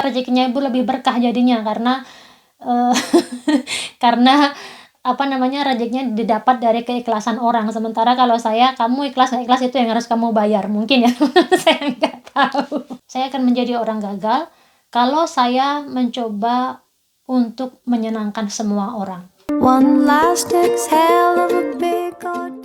rezekinya Ibu lebih berkah jadinya karena, eee, karena apa namanya, rezekinya didapat dari keikhlasan orang. Sementara kalau saya, kamu ikhlas nggak ikhlas itu yang harus kamu bayar, mungkin ya, saya nggak tahu. Saya akan menjadi orang gagal kalau saya mencoba untuk menyenangkan semua orang. One last exhale of a big old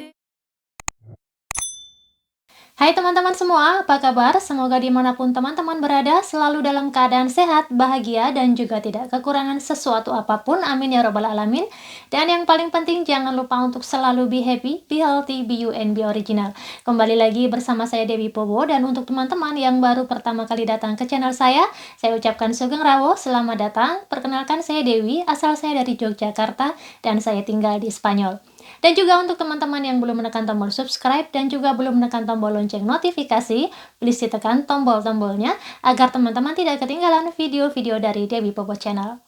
Hai teman-teman semua, apa kabar? Semoga dimanapun teman-teman berada selalu dalam keadaan sehat, bahagia, dan juga tidak kekurangan sesuatu apapun. Amin ya robbal alamin. Dan yang paling penting jangan lupa untuk selalu be happy, be healthy, be you, and be original. Kembali lagi bersama saya Dewi Pobo, dan untuk teman-teman yang baru pertama kali datang ke channel saya ucapkan Sugeng Rawo, selamat datang. Perkenalkan saya Dewi, asal saya dari Yogyakarta, dan saya tinggal di Spanyol. Dan juga untuk teman-teman yang belum menekan tombol subscribe dan juga belum menekan tombol lonceng notifikasi, please ditekan tombol-tombolnya agar teman-teman tidak ketinggalan video-video dari Dewi Popo Channel.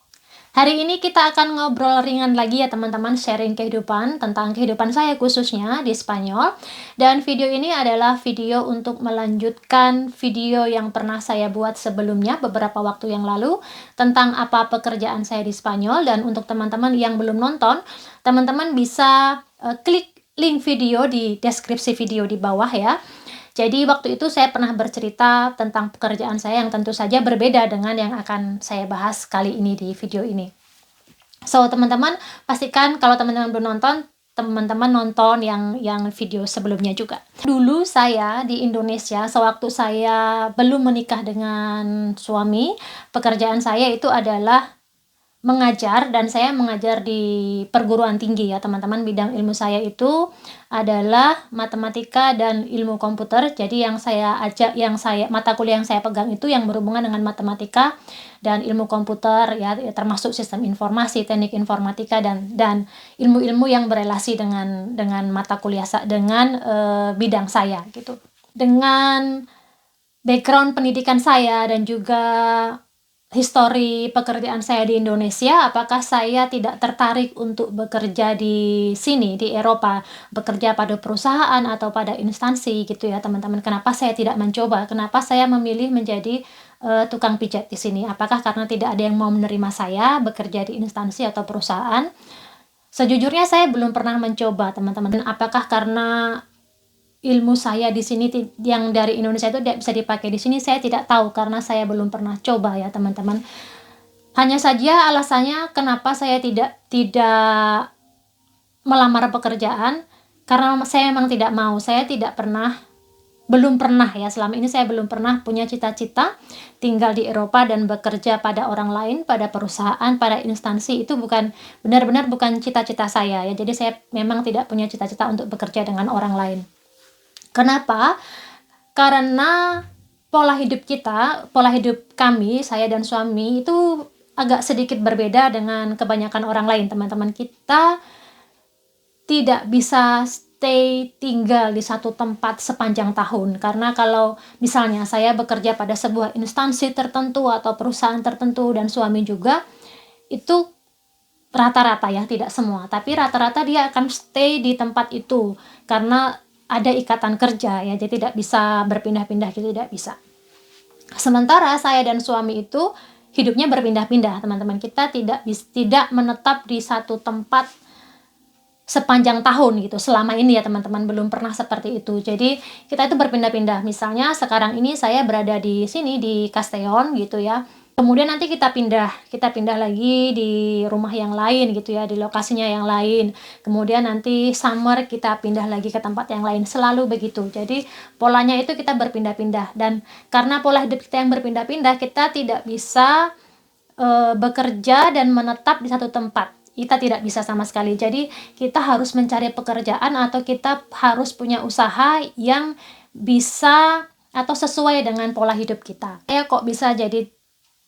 Hari ini kita akan ngobrol ringan lagi ya teman-teman, sharing kehidupan tentang kehidupan saya khususnya di Spanyol. Dan video ini adalah video untuk melanjutkan video yang pernah saya buat sebelumnya beberapa waktu yang lalu tentang apa pekerjaan saya di Spanyol. Dan untuk teman-teman yang belum nonton, teman-teman bisa klik link video di deskripsi video di bawah ya. Jadi waktu itu saya pernah bercerita tentang pekerjaan saya yang tentu saja berbeda dengan yang akan saya bahas kali ini di video ini. So teman-teman pastikan kalau teman-teman belum nonton, teman-teman nonton yang video sebelumnya juga. Dulu saya di Indonesia, sewaktu saya belum menikah dengan suami, pekerjaan saya itu adalah mengajar, dan saya mengajar di perguruan tinggi ya teman-teman. Bidang ilmu saya itu adalah matematika dan ilmu komputer. Jadi mata kuliah yang saya pegang itu yang berhubungan dengan matematika dan ilmu komputer ya, termasuk sistem informasi, teknik informatika, dan ilmu-ilmu yang berelasi dengan mata kuliah dengan bidang saya gitu. Dengan background pendidikan saya dan juga histori pekerjaan saya di Indonesia, apakah saya tidak tertarik untuk bekerja di sini, di Eropa, bekerja pada perusahaan atau pada instansi gitu ya teman-teman. Kenapa saya tidak mencoba? Kenapa saya memilih menjadi tukang pijat di sini? Apakah karena tidak ada yang mau menerima saya bekerja di instansi atau perusahaan? Sejujurnya saya belum pernah mencoba teman-teman. Apakah karena ilmu saya di sini yang dari Indonesia itu tidak bisa dipakai di sini, saya tidak tahu karena saya belum pernah coba ya teman-teman. Hanya saja alasannya kenapa saya tidak melamar pekerjaan, karena saya memang tidak mau. Saya belum pernah ya, selama ini saya belum pernah punya cita-cita tinggal di Eropa dan bekerja pada orang lain, pada perusahaan, pada instansi. Itu benar-benar bukan cita-cita saya ya. Jadi saya memang tidak punya cita-cita untuk bekerja dengan orang lain. Kenapa? Karena pola hidup kami, saya dan suami itu agak sedikit berbeda dengan kebanyakan orang lain, teman-teman. Kita tidak bisa stay tinggal di satu tempat sepanjang tahun. Karena kalau misalnya saya bekerja pada sebuah instansi tertentu atau perusahaan tertentu dan suami juga, itu rata-rata ya, tidak semua, tapi rata-rata dia akan stay di tempat itu karena ada ikatan kerja ya, jadi tidak bisa berpindah-pindah gitu, tidak bisa. Sementara saya dan suami itu hidupnya berpindah-pindah teman-teman. Kita tidak menetap di satu tempat sepanjang tahun gitu selama ini ya teman-teman, belum pernah seperti itu. Jadi kita itu berpindah-pindah, misalnya sekarang ini saya berada di sini di Castellón gitu ya, kemudian nanti kita pindah lagi di rumah yang lain gitu ya, di lokasinya yang lain. Kemudian nanti summer kita pindah lagi ke tempat yang lain, selalu begitu. Jadi polanya itu kita berpindah-pindah, dan karena pola hidup kita yang berpindah-pindah, kita tidak bisa bekerja dan menetap di satu tempat. Kita tidak bisa sama sekali. Jadi kita harus mencari pekerjaan atau kita harus punya usaha yang bisa atau sesuai dengan pola hidup kita. Saya kok bisa jadi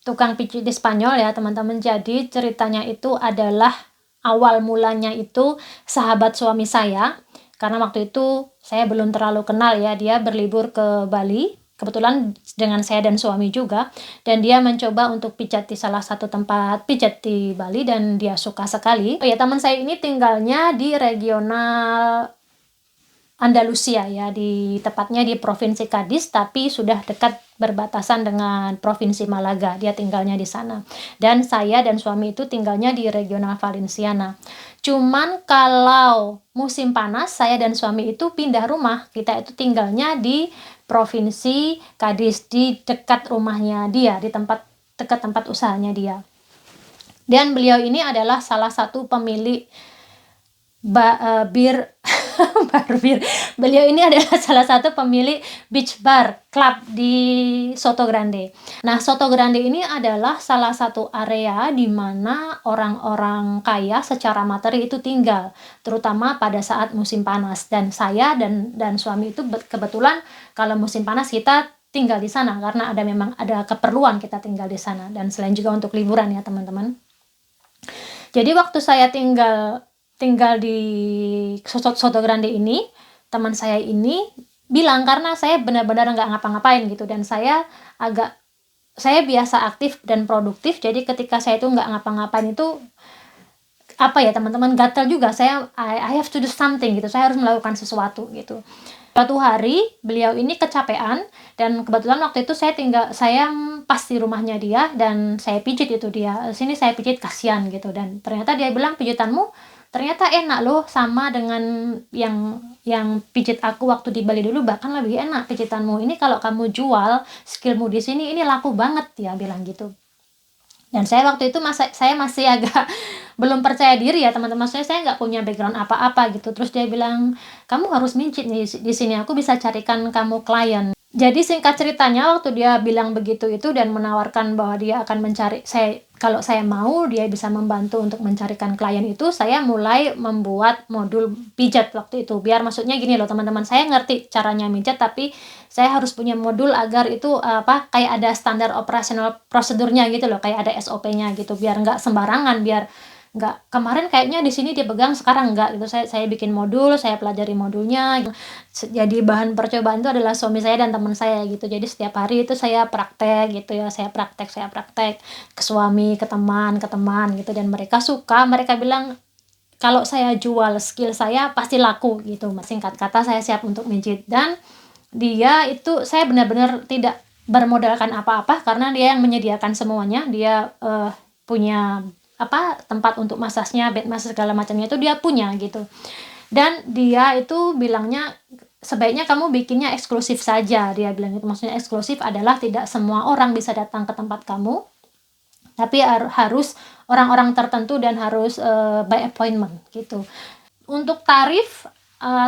tukang pijit di Spanyol ya teman-teman. Jadi ceritanya itu adalah awal mulanya itu sahabat suami saya, karena waktu itu saya belum terlalu kenal ya, dia berlibur ke Bali kebetulan dengan saya dan suami juga, dan dia mencoba untuk pijat di salah satu tempat pijat di Bali dan dia suka sekali. Oh ya, teman saya ini tinggalnya di regional Andalusia ya, tepatnya di Provinsi Cádiz, tapi sudah dekat berbatasan dengan Provinsi Malaga, dia tinggalnya di sana. Dan saya dan suami itu tinggalnya di Regional Valenciana. Cuman kalau musim panas, saya dan suami itu pindah rumah, kita itu tinggalnya di Provinsi Cádiz, di dekat rumahnya dia, dekat tempat usahanya dia. Dan beliau ini adalah salah satu pemilik bir bar bir. Beliau ini adalah salah satu pemilik beach bar club di Soto Grande. Nah, Soto Grande ini adalah salah satu area di mana orang-orang kaya secara materi itu tinggal, terutama pada saat musim panas. Dan saya dan suami itu kebetulan kalau musim panas kita tinggal di sana karena memang ada keperluan kita tinggal di sana, dan selain juga untuk liburan ya, teman-teman. Jadi waktu saya tinggal di Soto Grande ini, teman saya ini bilang, karena saya benar-benar nggak ngapa-ngapain gitu, dan saya biasa aktif dan produktif, jadi ketika saya itu nggak ngapa-ngapain itu apa ya teman-teman, gatel juga, I have to do something gitu, saya harus melakukan sesuatu gitu. Suatu hari beliau ini kecapean, dan kebetulan waktu itu saya pas di rumahnya dia, dan saya pijit itu dia, sini saya pijit kasihan gitu, dan ternyata dia bilang, pijitanmu ternyata enak loh, sama dengan yang pijit aku waktu di Bali dulu, bahkan lebih enak pijitanmu ini, kalau kamu jual skillmu di sini ini laku banget, dia bilang gitu. Dan saya waktu itu saya masih agak belum percaya diri ya, teman-teman. Saya nggak punya background apa-apa gitu. Terus dia bilang, kamu harus mijit nih di sini, aku bisa carikan kamu klien. Jadi singkat ceritanya, waktu dia bilang begitu itu dan menawarkan bahwa dia akan mencari kalau saya mau, dia bisa membantu untuk mencarikan klien itu, saya mulai membuat modul pijat waktu itu. Biar maksudnya gini loh teman-teman, saya ngerti caranya mijat, tapi saya harus punya modul agar itu kayak ada standar operasional prosedurnya gitu loh, kayak ada SOP-nya gitu, biar nggak sembarangan, biar nggak kemarin kayaknya di sini dia pegang, sekarang enggak gitu. Saya bikin modul, saya pelajari modulnya. Jadi bahan percobaan itu adalah suami saya dan teman saya gitu. Jadi setiap hari itu saya praktek gitu ya, saya praktek ke suami, ke teman gitu, dan mereka suka. Mereka bilang kalau saya jual skill saya pasti laku gitu. Singkat kata, saya siap untuk mijit. Dan dia itu, saya benar-benar tidak bermodalkan apa-apa karena dia yang menyediakan semuanya. Dia punya tempat untuk masasnya, bed massage segala macamnya itu dia punya gitu. Dan dia itu bilangnya, sebaiknya kamu bikinnya eksklusif saja, dia bilang itu. Maksudnya eksklusif adalah tidak semua orang bisa datang ke tempat kamu, tapi harus orang-orang tertentu dan harus by appointment gitu. Untuk tarif,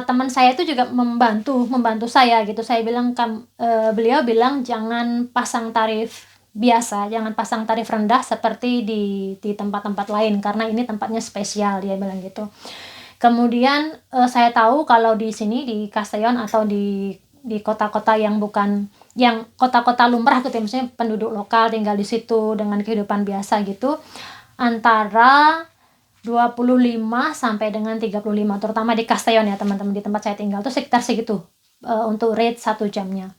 teman saya itu juga membantu saya gitu. Saya bilang, beliau bilang jangan pasang tarif biasa, jangan pasang tarif rendah seperti di tempat-tempat lain, karena ini tempatnya spesial, dia bilang gitu. Kemudian saya tahu kalau di sini di Castellón atau di kota-kota yang bukan yang kota-kota lumrah gitu ya, maksudnya penduduk lokal tinggal di situ dengan kehidupan biasa gitu, antara 25 sampai dengan 35, terutama di Castellón ya teman-teman, di tempat saya tinggal tuh sekitar segitu untuk rate 1 jamnya.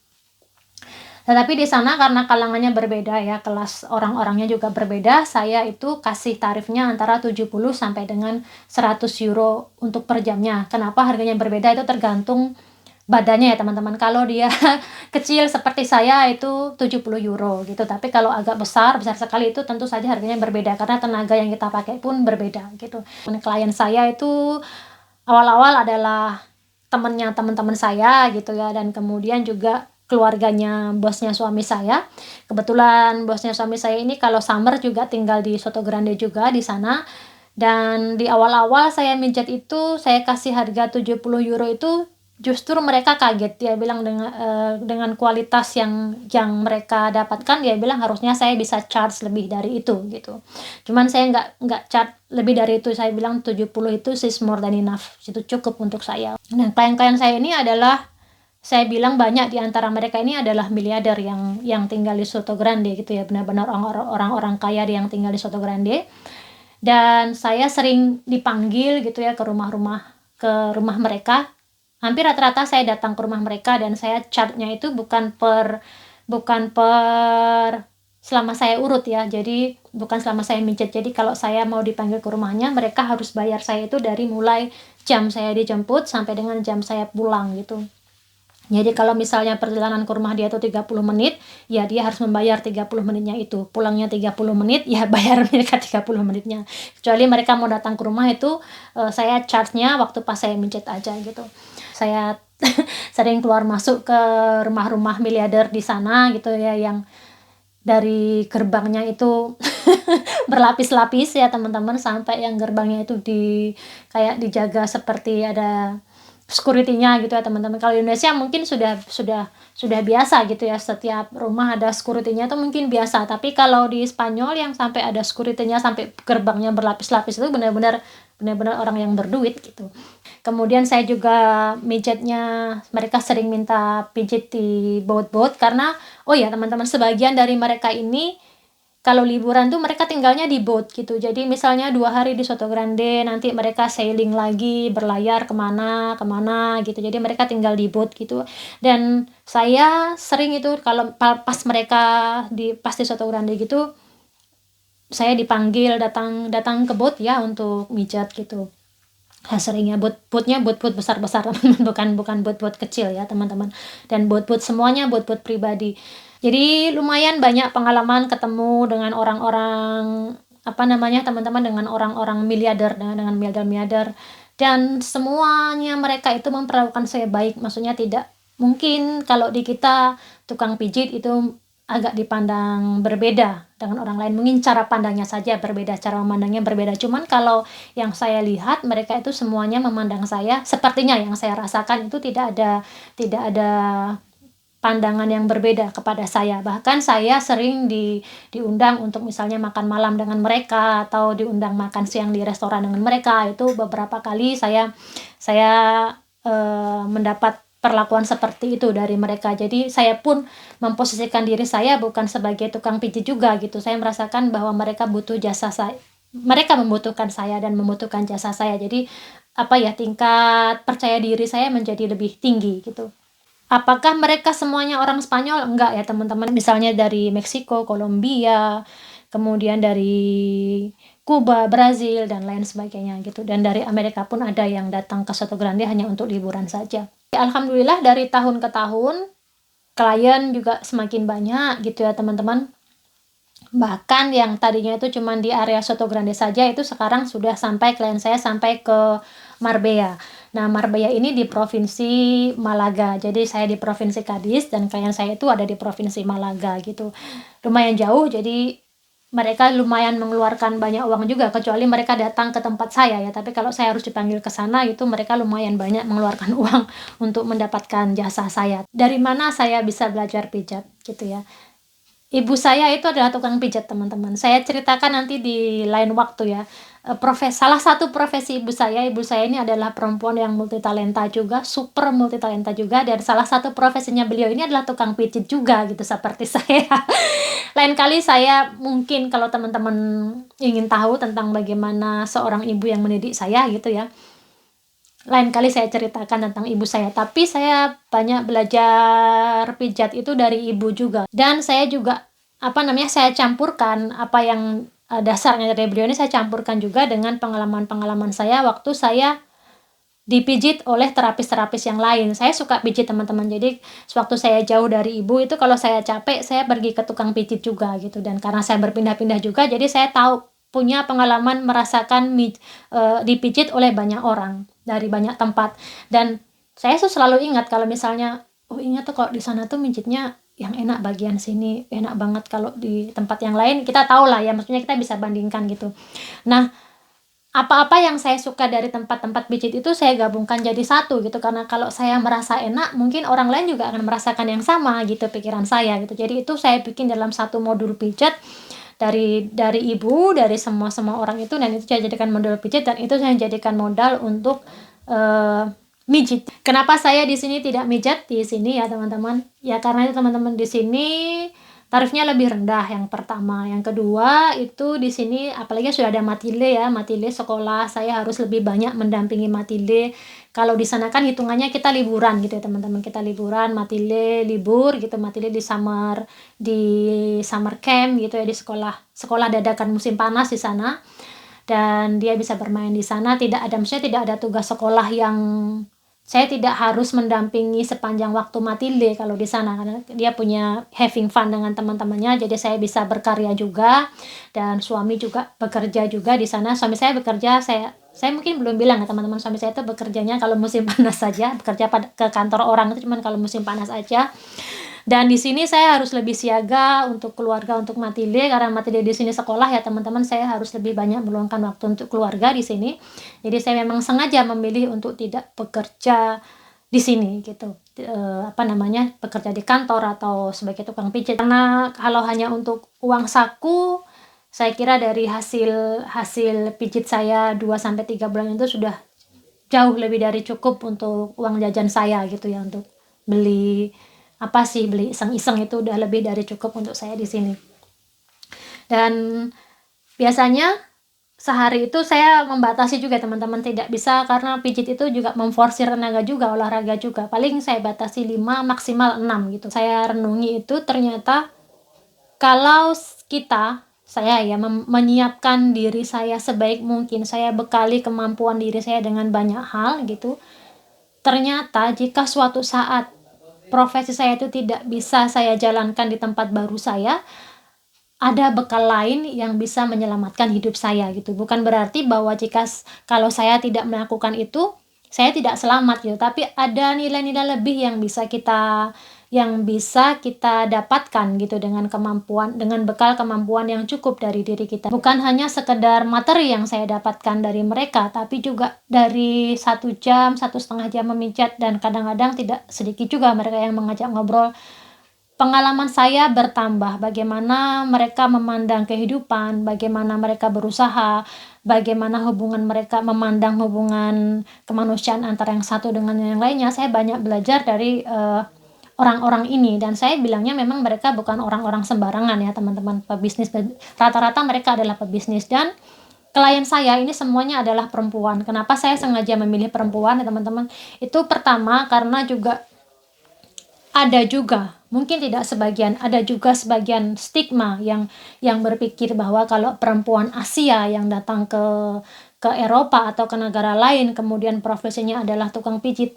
Tetapi di sana karena kalangannya berbeda ya, kelas orang-orangnya juga berbeda, saya itu kasih tarifnya antara 70 sampai dengan 100 euro untuk per jamnya. Kenapa harganya berbeda? Itu tergantung badannya ya teman-teman. Kalau dia kecil seperti saya itu 70 euro gitu, tapi kalau agak besar sekali itu tentu saja harganya berbeda karena tenaga yang kita pakai pun berbeda gitu. Klien saya itu awal-awal adalah temannya teman-teman saya gitu ya, dan kemudian juga keluarganya bosnya suami saya. Kebetulan bosnya suami saya ini kalau summer juga tinggal di Soto Grande juga di sana. Dan di awal-awal saya mijat itu, saya kasih harga 70 euro itu, justru mereka kaget. Dia bilang dengan kualitas yang mereka dapatkan, dia bilang harusnya saya bisa charge lebih dari itu gitu. Cuman saya nggak charge lebih dari itu. Saya bilang 70 itu is more than enough, itu cukup untuk saya. Nah, klien-klien saya ini adalah, saya bilang banyak di antara mereka ini adalah miliarder yang tinggal di Soto Grande gitu ya, benar-benar orang-orang kaya yang tinggal di Soto Grande. Dan saya sering dipanggil gitu ya ke rumah mereka. Hampir rata-rata saya datang ke rumah mereka, dan saya charge-nya itu bukan per selama saya urut ya, jadi bukan selama saya mijit. Jadi kalau saya mau dipanggil ke rumahnya, mereka harus bayar saya itu dari mulai jam saya dijemput sampai dengan jam saya pulang gitu. Jadi kalau misalnya perjalanan ke rumah dia itu 30 menit, ya dia harus membayar 30 menitnya itu. Pulangnya 30 menit, ya bayar mereka 30 menitnya. Kecuali mereka mau datang ke rumah itu, saya charge-nya waktu pas saya mijit aja gitu. Saya sering keluar masuk ke rumah-rumah miliarder di sana gitu ya, yang dari gerbangnya itu berlapis-lapis ya teman-teman, sampai yang gerbangnya itu kayak dijaga seperti ada security-nya gitu ya teman-teman. Kalau di Indonesia mungkin sudah biasa gitu ya, setiap rumah ada security-nya itu mungkin biasa. Tapi kalau di Spanyol yang sampai ada security-nya, sampai gerbangnya berlapis-lapis, itu benar-benar orang yang berduit gitu. Kemudian saya juga mijitnya, mereka sering minta pijit di boat-boat karena, oh ya teman-teman, sebagian dari mereka ini kalau liburan tuh mereka tinggalnya di boat gitu. Jadi misalnya 2 hari di Soto Grande, nanti mereka sailing lagi, berlayar kemana kemana gitu. Jadi mereka tinggal di boat gitu. Dan saya sering itu kalau pas mereka pas di Soto Grande gitu, saya dipanggil datang ke boat ya untuk mijat gitu. Seringnya boat-boatnya boat-boat besar-besar teman-teman, bukan boat-boat kecil ya teman-teman. Dan boat-boat semuanya boat-boat pribadi. Jadi lumayan banyak pengalaman ketemu dengan orang-orang, apa namanya teman-teman, dengan orang-orang miliarder, dengan miliarder-miliarder, dan semuanya mereka itu memperlakukan saya baik. Maksudnya tidak mungkin kalau di kita tukang pijit itu agak dipandang berbeda dengan orang lain. Mungkin cara pandangnya saja berbeda, cara memandangnya berbeda. Cuman kalau yang saya lihat, mereka itu semuanya memandang saya, sepertinya yang saya rasakan itu tidak ada pandangan yang berbeda kepada saya. Bahkan saya sering diundang untuk misalnya makan malam dengan mereka, atau diundang makan siang di restoran dengan mereka. Itu beberapa kali saya mendapat perlakuan seperti itu dari mereka. Jadi saya pun memposisikan diri saya bukan sebagai tukang pijit juga gitu. Saya merasakan bahwa mereka butuh jasa saya. Mereka membutuhkan saya dan membutuhkan jasa saya. Jadi apa ya, tingkat percaya diri saya menjadi lebih tinggi gitu. Apakah mereka semuanya orang Spanyol? Enggak ya teman-teman. Misalnya dari Meksiko, Kolombia, kemudian dari Kuba, Brazil, dan lain sebagainya gitu. Dan dari Amerika pun ada yang datang ke Soto Grande hanya untuk liburan saja. Alhamdulillah dari tahun ke tahun klien juga semakin banyak gitu ya teman-teman. Bahkan yang tadinya itu cuma di area Soto Grande saja, itu sekarang sudah sampai klien saya sampai ke Marbella. Nah, Marbella ini di provinsi Malaga. Jadi saya di provinsi Cadiz dan klien saya itu ada di provinsi Malaga gitu. Lumayan jauh, jadi mereka lumayan mengeluarkan banyak uang juga, kecuali mereka datang ke tempat saya ya. Tapi kalau saya harus dipanggil ke sana, itu mereka lumayan banyak mengeluarkan uang untuk mendapatkan jasa saya. Dari mana saya bisa belajar pijat gitu ya. Ibu saya itu adalah tukang pijat teman-teman. Saya ceritakan nanti di lain waktu ya. Salah satu profesi ibu saya ini adalah perempuan yang multitalenta juga, super multitalenta juga, dan salah satu profesinya beliau ini adalah tukang pijit juga gitu seperti saya. Lain kali saya mungkin, kalau teman-teman ingin tahu tentang bagaimana seorang ibu yang mendidik saya gitu ya, lain kali saya ceritakan tentang ibu saya. Tapi saya banyak belajar pijat itu dari ibu juga. Dan saya juga, saya campurkan apa yang dasarnya dari beliau ini, saya campurkan juga dengan pengalaman-pengalaman saya waktu saya dipijit oleh terapis-terapis yang lain. Saya suka pijit teman-teman. Jadi sewaktu saya jauh dari ibu itu, kalau saya capek, saya pergi ke tukang pijit juga gitu. Dan karena saya berpindah-pindah juga, jadi saya tahu, punya pengalaman merasakan dipijit oleh banyak orang dari banyak tempat. Dan saya tuh selalu ingat kalau misalnya, ingat tuh kalau di sana tuh mijitnya yang enak bagian sini, enak banget kalau di tempat yang lain. Kita tahu lah ya, maksudnya kita bisa bandingkan gitu. Nah, apa-apa yang saya suka dari tempat-tempat pijit itu saya gabungkan jadi satu gitu, karena kalau saya merasa enak, mungkin orang lain juga akan merasakan yang sama gitu, pikiran saya gitu. Jadi itu saya bikin dalam satu modul pijat dari ibu, dari semua orang itu, dan itu saya jadikan modal pijat, dan itu saya jadikan modal untuk mijit. Kenapa saya di sini tidak mijat di sini ya teman-teman? Ya karena itu teman-teman, di sini tarifnya lebih rendah yang pertama. Yang kedua itu di sini apalagi sudah ada Matilde ya, Matilde sekolah, saya harus lebih banyak mendampingi Matilde. Kalau di sana kan hitungannya kita liburan gitu ya teman-teman, kita liburan, Matilde libur gitu, Matilde di summer camp gitu ya, di sekolah dadakan musim panas di sana. Dan dia bisa bermain di sana, maksudnya tidak ada tugas sekolah yang saya tidak harus mendampingi sepanjang waktu Matilde kalau di sana, karena dia punya having fun dengan teman-temannya, jadi saya bisa berkarya juga, dan suami juga bekerja juga di sana. Suami saya bekerja, saya mungkin belum bilang ya teman-teman, suami saya itu bekerjanya kalau musim panas saja, bekerja ke kantor orang itu cuman kalau musim panas aja. Dan di sini saya harus lebih siaga untuk keluarga, untuk Matilde, karena Matilde di sini sekolah ya teman-teman, saya harus lebih banyak meluangkan waktu untuk keluarga di sini. Jadi saya memang sengaja memilih untuk tidak bekerja di sini gitu. Bekerja di kantor atau sebagai tukang pijat. Karena kalau hanya untuk uang saku, saya kira dari hasil pijit saya 2 sampai 3 bulan itu sudah jauh lebih dari cukup untuk uang jajan saya gitu ya, untuk beli beli iseng-iseng itu udah lebih dari cukup untuk saya di sini. Dan biasanya sehari itu saya membatasi juga teman-teman, tidak bisa, karena pijit itu juga memforsir tenaga juga, olahraga juga. Paling saya batasi 5 maksimal 6 gitu. Saya renungi itu ternyata kalau saya ya menyiapkan diri saya sebaik mungkin, saya bekali kemampuan diri saya dengan banyak hal gitu. Ternyata jika suatu saat profesi saya itu tidak bisa saya jalankan di tempat baru saya, ada bekal lain yang bisa menyelamatkan hidup saya gitu. Bukan berarti bahwa kalau saya tidak melakukan itu, saya tidak selamat gitu, tapi ada nilai-nilai lebih yang bisa kita dapatkan gitu dengan bekal kemampuan yang cukup dari diri kita. Bukan hanya sekedar materi yang saya dapatkan dari mereka, tapi juga dari 1 jam, 1,5 jam memijat, dan kadang-kadang tidak sedikit juga mereka yang mengajak ngobrol. Pengalaman saya bertambah, bagaimana mereka memandang kehidupan, bagaimana mereka berusaha, bagaimana mereka memandang hubungan kemanusiaan antara yang satu dengan yang lainnya. Saya banyak belajar dari orang-orang ini, dan saya bilangnya memang mereka bukan orang-orang sembarangan ya teman-teman, pebisnis. Rata-rata mereka adalah pebisnis, dan klien saya ini semuanya adalah perempuan. Kenapa saya sengaja memilih perempuan ya teman-teman? Itu pertama karena juga ada juga sebagian stigma yang berpikir bahwa kalau perempuan Asia yang datang ke Eropa atau ke negara lain kemudian profesinya adalah tukang pijit,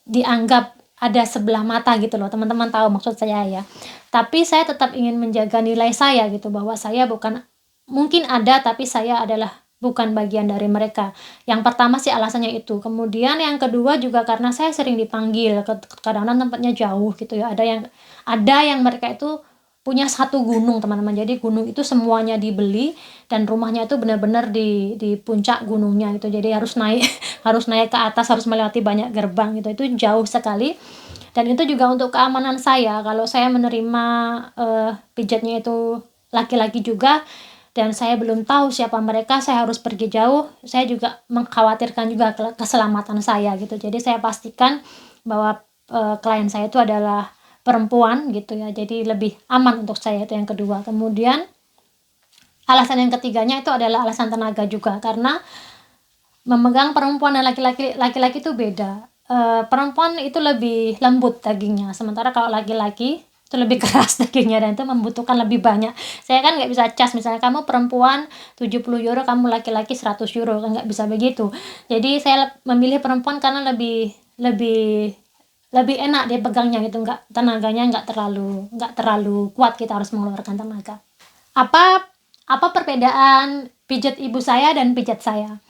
dianggap ada sebelah mata gitu loh, teman-teman tahu maksud saya ya. Tapi saya tetap ingin menjaga nilai saya gitu, bahwa saya mungkin ada, tapi saya adalah bukan bagian dari mereka. Yang pertama sih alasannya itu. Kemudian yang kedua juga karena saya sering dipanggil, kadang-kadang tempatnya jauh gitu ya. Ada yang mereka itu punya 1 gunung teman-teman. Jadi gunung itu semuanya dibeli, dan rumahnya itu benar-benar di puncak gunungnya gitu. Jadi harus naik harus naik ke atas, harus melewati banyak gerbang gitu. Itu jauh sekali. Dan itu juga untuk keamanan saya. Kalau saya menerima pijatnya itu laki-laki juga, dan saya belum tahu siapa mereka, saya harus pergi jauh, saya juga mengkhawatirkan juga keselamatan saya gitu. Jadi saya pastikan bahwa klien saya itu adalah perempuan gitu ya, jadi lebih aman untuk saya, itu yang kedua. Kemudian alasan yang ketiganya itu adalah alasan tenaga juga, karena memegang perempuan dan laki-laki itu beda. Perempuan itu lebih lembut dagingnya, sementara kalau laki-laki itu lebih keras dagingnya, dan itu membutuhkan lebih banyak. Saya kan nggak bisa cas, misalnya kamu perempuan 70 euro, kamu laki-laki 100 euro, kan nggak bisa begitu. Jadi saya memilih perempuan karena lebih enak dia pegangnya gitu, tenaganya nggak terlalu kuat, kita harus mengeluarkan tenaga. Apa perbedaan pijat ibu saya dan pijat saya?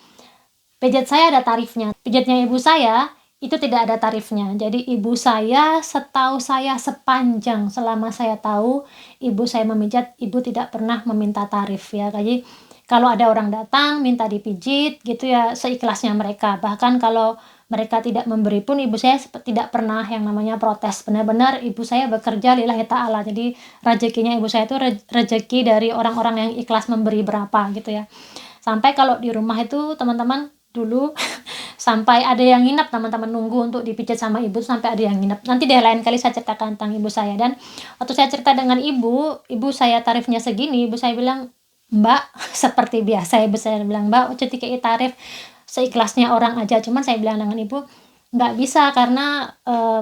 Pijat saya ada tarifnya, pijatnya ibu saya itu tidak ada tarifnya. Jadi ibu saya, setahu saya, selama saya tahu ibu saya memijat, ibu tidak pernah meminta tarif ya. Jadi kalau ada orang datang minta dipijit gitu ya, seikhlasnya mereka. Bahkan kalau mereka tidak memberi pun ibu saya tidak pernah yang namanya protes. Benar-benar ibu saya bekerja lillahi ta'ala. Jadi rezekinya ibu saya itu rezeki dari orang-orang yang ikhlas memberi berapa gitu ya. Sampai kalau di rumah itu teman-teman dulu sampai ada yang nginep teman-teman, nunggu untuk dipijat sama ibu sampai ada yang nginep. Nanti deh lain kali saya ceritakan tentang ibu saya. Dan waktu saya cerita dengan ibu saya tarifnya segini, ibu saya bilang, "Mbak," seperti biasa ibu saya bilang, "Mbak, ojo dikei tarif seikhlasnya orang aja." Cuman saya bilang dengan ibu, "Nggak bisa karena,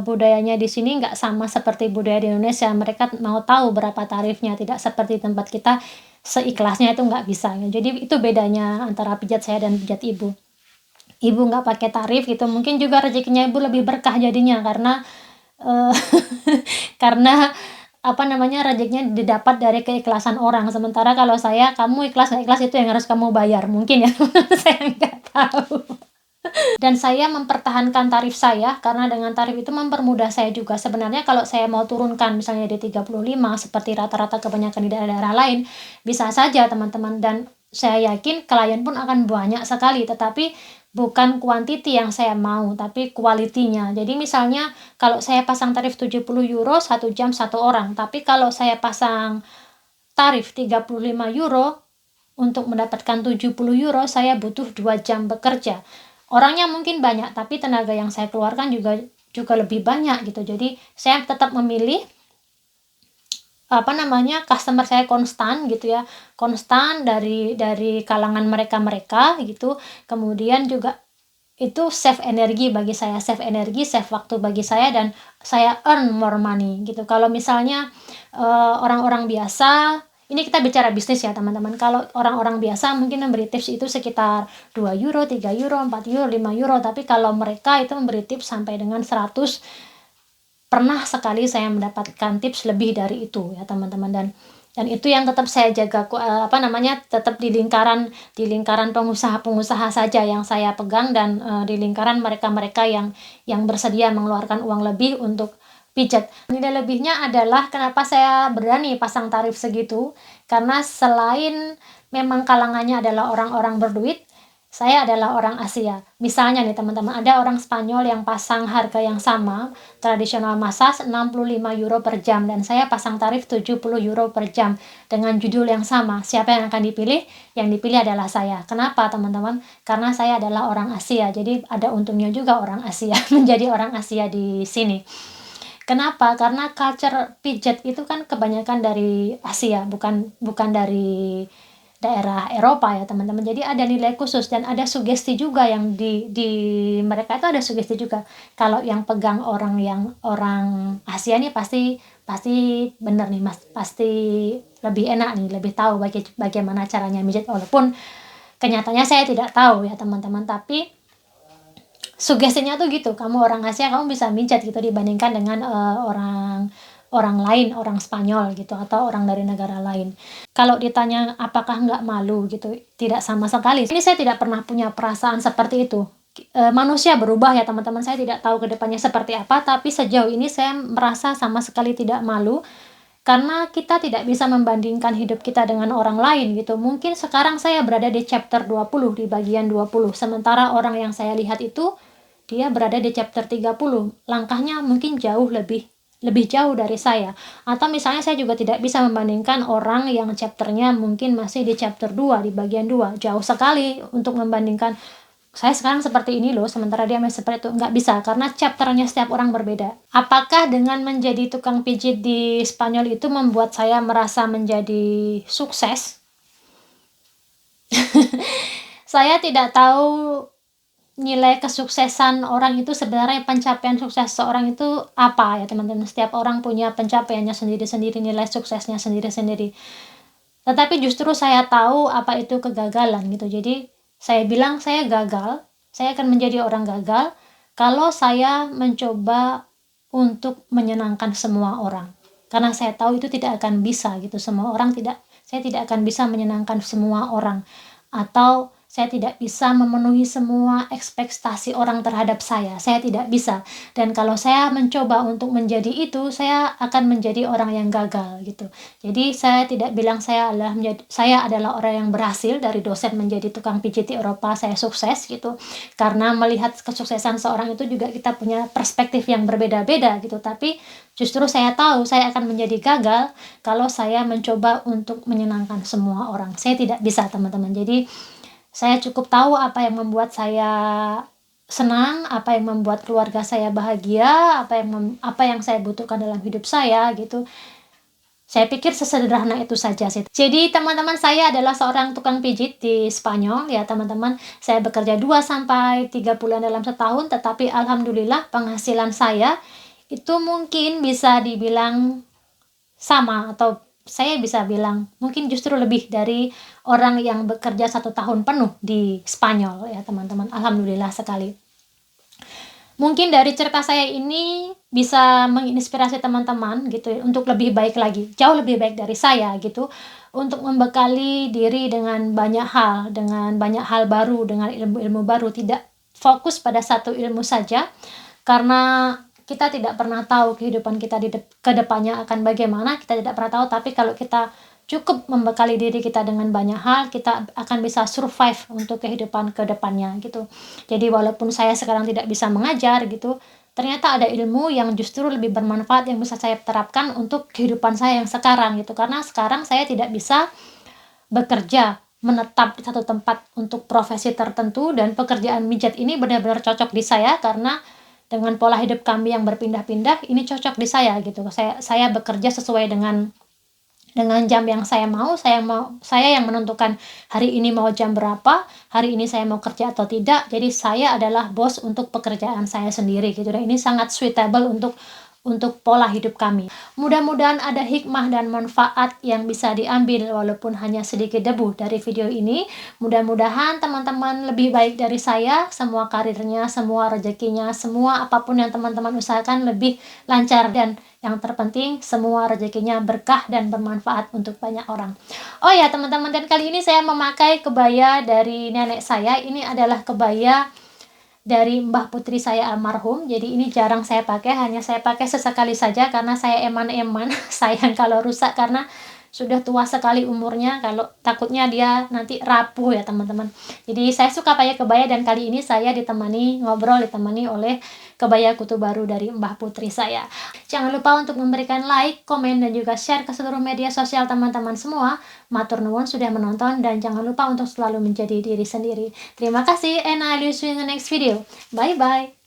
budayanya di sini nggak sama seperti budaya di Indonesia. Mereka mau tahu berapa tarifnya, tidak seperti tempat kita seikhlasnya itu nggak bisa." Jadi itu bedanya antara pijat saya dan pijat ibu. Ibu nggak pakai tarif gitu, mungkin juga rezekinya ibu lebih berkah jadinya karena, eee, karena, apa namanya, rezekinya didapat dari keikhlasan orang. Sementara kalau saya, kamu ikhlas nggak ikhlas itu yang harus kamu bayar, mungkin ya, saya nggak tahu. Dan saya mempertahankan tarif saya, karena dengan tarif itu mempermudah saya juga. Sebenarnya kalau saya mau turunkan misalnya di 35 seperti rata-rata kebanyakan di daerah-daerah lain, bisa saja teman-teman, dan saya yakin klien pun akan banyak sekali, tetapi bukan quantity yang saya mau, tapi quality-nya. Jadi misalnya kalau saya pasang tarif €70 1 jam 1 orang, tapi kalau saya pasang tarif €35 untuk mendapatkan €70 saya butuh 2 jam bekerja. Orangnya mungkin banyak, tapi tenaga yang saya keluarkan juga juga lebih banyak gitu. Jadi saya tetap memilih, apa namanya, customer saya konstan gitu ya, konstan dari kalangan mereka-mereka gitu. Kemudian juga itu save energi bagi saya, save energi, save waktu bagi saya, dan saya earn more money gitu. Kalau misalnya, orang-orang biasa, ini kita bicara bisnis ya teman-teman, kalau orang-orang biasa mungkin memberi tips itu sekitar €2, €3, €4, €5, tapi kalau mereka itu memberi tips sampai dengan 100. Pernah sekali saya mendapatkan tips lebih dari itu ya teman-teman, dan itu yang tetap saya jaga, apa namanya, tetap di lingkaran pengusaha-pengusaha saja yang saya pegang, dan, di lingkaran mereka-mereka yang bersedia mengeluarkan uang lebih untuk pijat. Nilai lebihnya adalah kenapa saya berani pasang tarif segitu, karena selain memang kalangannya adalah orang-orang berduit, saya adalah orang Asia. Misalnya nih teman-teman, ada orang Spanyol yang pasang harga yang sama, tradisional massage €65 per jam, dan saya pasang tarif €70 per jam dengan judul yang sama. Siapa yang akan dipilih? Yang dipilih adalah saya. Kenapa teman-teman? Karena saya adalah orang Asia, jadi ada untungnya juga orang Asia menjadi orang Asia di sini. Kenapa? Karena culture pijat itu kan kebanyakan dari Asia, bukan bukan dari daerah Eropa ya teman-teman. Jadi ada nilai khusus dan ada sugesti juga yang di mereka itu ada sugesti juga. Kalau yang pegang orang Asia nih pasti pasti bener nih Mas, pasti lebih enak nih, lebih tahu bagaimana caranya mijit, walaupun kenyataannya saya tidak tahu ya teman-teman, tapi sugestinya tuh gitu, kamu orang Asia kamu bisa mijat gitu dibandingkan dengan, orang orang lain, orang Spanyol gitu atau orang dari negara lain. Kalau ditanya apakah nggak malu gitu, tidak sama sekali. Ini saya tidak pernah punya perasaan seperti itu. Manusia berubah ya teman-teman, saya tidak tahu ke depannya seperti apa, tapi sejauh ini saya merasa sama sekali tidak malu, karena kita tidak bisa membandingkan hidup kita dengan orang lain gitu. Mungkin sekarang saya berada di chapter 20, di bagian 20, sementara orang yang saya lihat itu, dia berada di chapter 30, langkahnya mungkin jauh lebih lebih jauh dari saya. Atau misalnya saya juga tidak bisa membandingkan orang yang chapternya mungkin masih di chapter 2, di bagian 2, jauh sekali untuk membandingkan, "Saya sekarang seperti ini loh, sementara dia masih seperti itu." Nggak bisa, karena chapternya setiap orang berbeda. Apakah dengan menjadi tukang pijit di Spanyol itu membuat saya merasa menjadi sukses? Saya tidak tahu nilai kesuksesan orang itu sebenarnya, pencapaian sukses seorang itu apa ya teman-teman. Setiap orang punya pencapaiannya sendiri-sendiri, nilai suksesnya sendiri-sendiri. Tetapi justru saya tahu apa itu kegagalan gitu. Jadi saya bilang saya gagal, saya akan menjadi orang gagal kalau saya mencoba untuk menyenangkan semua orang. Karena saya tahu itu tidak akan bisa gitu, saya tidak akan bisa menyenangkan semua orang, atau saya tidak bisa memenuhi semua ekspektasi orang terhadap saya tidak bisa. Dan kalau saya mencoba untuk menjadi itu, saya akan menjadi orang yang gagal gitu. Jadi saya tidak bilang saya adalah orang yang berhasil dari dosen menjadi tukang pijit di Eropa, saya sukses gitu. Karena melihat kesuksesan seorang itu juga kita punya perspektif yang berbeda-beda gitu. Tapi justru saya tahu saya akan menjadi gagal kalau saya mencoba untuk menyenangkan semua orang. Saya tidak bisa teman-teman. Jadi saya cukup tahu apa yang membuat saya senang, apa yang membuat keluarga saya bahagia, apa yang saya butuhkan dalam hidup saya gitu. Saya pikir sesederhana itu saja sih. Jadi teman-teman, saya adalah seorang tukang pijit di Spanyol ya teman-teman. Saya bekerja 2 sampai 3 bulan dalam setahun, tetapi alhamdulillah penghasilan saya itu mungkin bisa dibilang sama, atau saya bisa bilang mungkin justru lebih dari orang yang bekerja 1 tahun penuh di Spanyol ya teman-teman. Alhamdulillah sekali. Mungkin dari cerita saya ini bisa menginspirasi teman-teman gitu ya, untuk lebih baik lagi, jauh lebih baik dari saya gitu, untuk membekali diri dengan banyak hal baru, dengan ilmu-ilmu baru, tidak fokus pada satu ilmu saja, karena kita tidak pernah tahu kehidupan kita ke depannya akan bagaimana, kita tidak pernah tahu, tapi kalau kita cukup membekali diri kita dengan banyak hal, kita akan bisa survive untuk kehidupan ke depannya gitu. Jadi walaupun saya sekarang tidak bisa mengajar gitu, ternyata ada ilmu yang justru lebih bermanfaat yang bisa saya terapkan untuk kehidupan saya yang sekarang gitu. Karena sekarang saya tidak bisa bekerja menetap di satu tempat untuk profesi tertentu, dan pekerjaan mijat ini benar-benar cocok di saya karena dengan pola hidup kami yang berpindah-pindah ini cocok di saya gitu. Saya bekerja sesuai dengan jam yang saya yang menentukan hari ini mau jam berapa, hari ini saya mau kerja atau tidak. Jadi saya adalah bos untuk pekerjaan saya sendiri gitu, dan ini sangat suitable untuk pola hidup kami. Mudah-mudahan ada hikmah dan manfaat yang bisa diambil walaupun hanya sedikit debu dari video ini. Mudah-mudahan teman-teman lebih baik dari saya, semua karirnya, semua rezekinya, semua apapun yang teman-teman usahakan lebih lancar, dan yang terpenting semua rezekinya berkah dan bermanfaat untuk banyak orang. Oh ya teman-teman, dan kali ini saya memakai kebaya dari nenek saya. Ini adalah kebaya dari Mbah Putri saya almarhum. Jadi ini jarang saya pakai, hanya saya pakai sesekali saja karena saya eman-eman sayang kalau rusak, karena sudah tua sekali umurnya, kalau takutnya dia nanti rapuh ya teman-teman. Jadi saya suka pakai kebaya, dan kali ini saya ditemani oleh kebaya kutu baru dari Mbah Putri saya. Jangan lupa untuk memberikan like, komen, dan juga share ke seluruh media sosial teman-teman semua. Matur nuwun sudah menonton, dan jangan lupa untuk selalu menjadi diri sendiri. Terima kasih, and I'll see you in the next video. Bye bye.